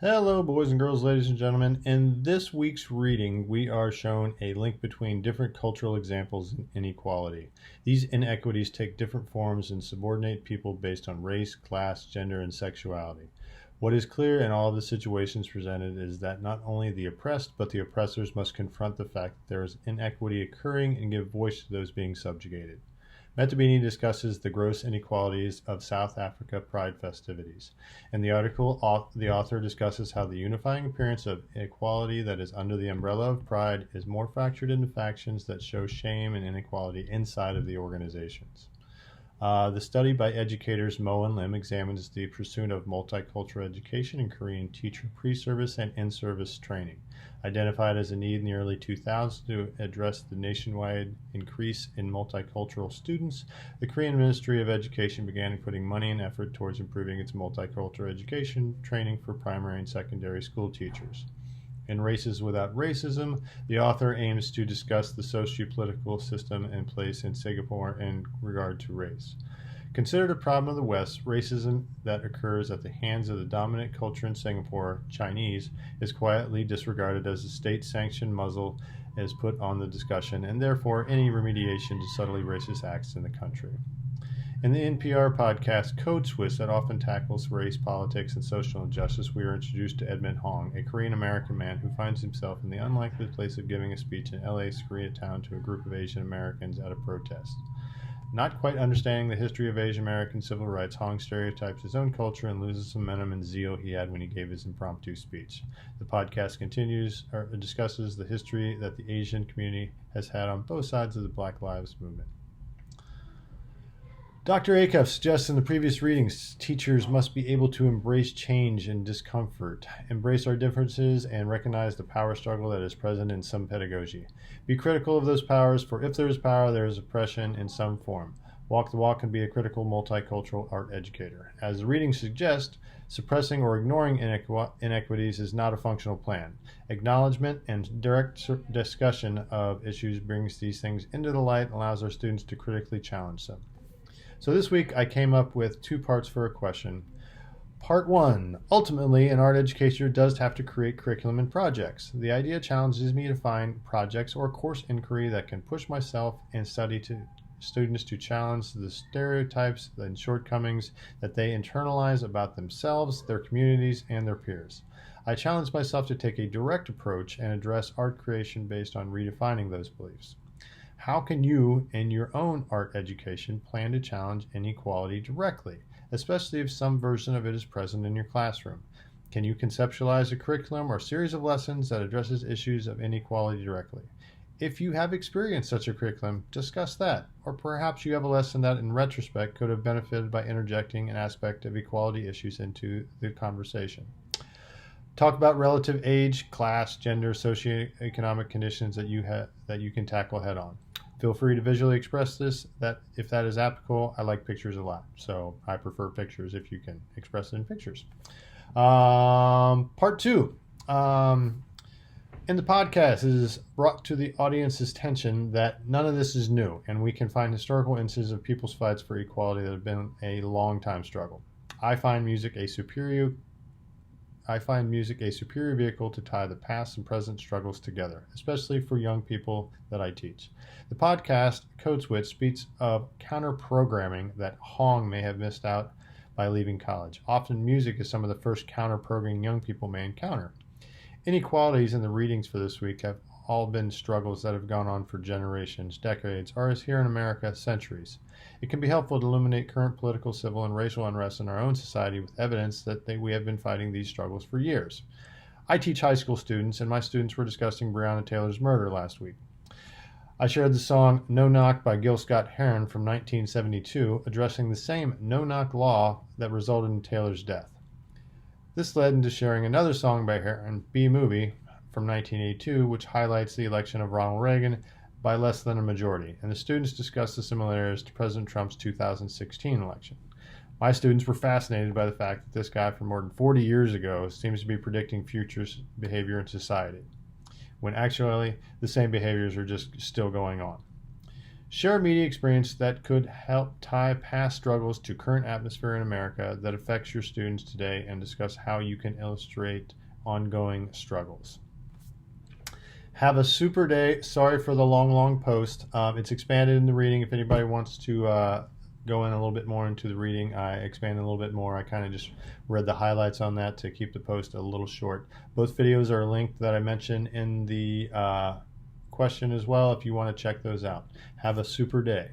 Hello, boys and girls, ladies and gentlemen. In this week's reading, we are shown a link between different cultural examples in inequality. These inequities take different forms and subordinate people based on race, class, gender, and sexuality. What is clear in all of the situations presented is that not only the oppressed, but the oppressors must confront the fact that there is inequity occurring and give voice to those being subjugated. Metabini discusses the gross inequalities of South Africa Pride festivities. In the article, the author discusses how the unifying appearance of equality that is under the umbrella of Pride is more fractured into factions that show shame and inequality inside of the organizations. The study by educators Mo and Lim examines the pursuit of multicultural education in Korean teacher pre-service and in-service training. Identified as a need in the early 2000s to address the nationwide increase in multicultural students, the Korean Ministry of Education began putting money and effort towards improving its multicultural education training for primary and secondary school teachers. In Races Without Racism, the author aims to discuss the socio-political system in place in Singapore in regard to race. Considered a problem of the West, racism that occurs at the hands of the dominant culture in Singapore, Chinese, is quietly disregarded as a state-sanctioned muzzle is put on the discussion, and therefore any remediation to subtly racist acts in the country. In the NPR podcast Code Switch that often tackles race, politics, and social injustice, we are introduced to Edmund Hong, a Korean-American man who finds himself in the unlikely place of giving a speech in LA's Koreatown to a group of Asian Americans at a protest. Not quite understanding the history of Asian American civil rights, Hong stereotypes his own culture and loses some momentum and zeal he had when he gave his impromptu speech. The podcast discusses the history that the Asian community has had on both sides of the Black Lives Movement. Dr. Acuff suggests in the previous readings, teachers must be able to embrace change and discomfort, embrace our differences, and recognize the power struggle that is present in some pedagogy. Be critical of those powers, for if there is power, there is oppression in some form. Walk the walk and be a critical multicultural art educator. As the readings suggest, suppressing or ignoring inequities is not a functional plan. Acknowledgement and direct discussion of issues brings these things into the light and allows our students to critically challenge them. So this week I came up with two parts for a question. Part one, ultimately an art educator does have to create curriculum and projects. The idea challenges me to find projects or course inquiry that can push myself and study to students to challenge the stereotypes and shortcomings that they internalize about themselves, their communities, and their peers. I challenge myself to take a direct approach and address art creation based on redefining those beliefs. How can you, in your own art education, plan to challenge inequality directly, especially if some version of it is present in your classroom? Can you conceptualize a curriculum or series of lessons that addresses issues of inequality directly? If you have experienced such a curriculum, discuss that. Or perhaps you have a lesson that, in retrospect, could have benefited by interjecting an aspect of equality issues into the conversation. Talk about relative age, class, gender, socioeconomic conditions that you can tackle head on. Feel free to visually express this. If that is applicable, I like pictures a lot, so I prefer pictures if you can express it in pictures. Part two. In the podcast, it is brought to the audience's attention that none of this is new, and we can find historical instances of people's fights for equality that have been a long time struggle. I find music a superior vehicle to tie the past and present struggles together, especially for young people that I teach. The podcast, Code Switch, speaks of counter-programming that Hong may have missed out by leaving college. Often music is some of the first counter-programming young people may encounter. Inequalities in the readings for this week have all been struggles that have gone on for generations, decades, or as here in America, centuries. It can be helpful to illuminate current political, civil, and racial unrest in our own society with evidence that we have been fighting these struggles for years. I teach high school students, and my students were discussing Breonna Taylor's murder last week. I shared the song No Knock by Gil Scott-Heron from 1972, addressing the same no-knock law that resulted in Taylor's death. This led into sharing another song by Heron, B-Movie, from 1982, which highlights the election of Ronald Reagan by less than a majority, and the students discussed the similarities to President Trump's 2016 election. My students were fascinated by the fact that this guy from more than 40 years ago seems to be predicting future behavior in society, when actually the same behaviors are just still going on. Share a media experience that could help tie past struggles to current atmosphere in America that affects your students today, and discuss how you can illustrate ongoing struggles. Have a super day. Sorry for the long post. It's expanded in the reading. If anybody wants to go in a little bit more into the reading, I expanded a little bit more. I kind of just read the highlights on that to keep the post a little short. Both videos are linked that I mentioned in the question as well if you want to check those out. Have a super day.